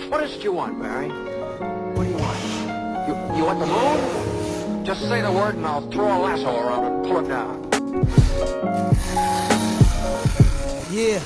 What is it you want, Barry? What do you want? You want the moon? Just say the word and I'll throw a lasso around it and pull it down. Yeah.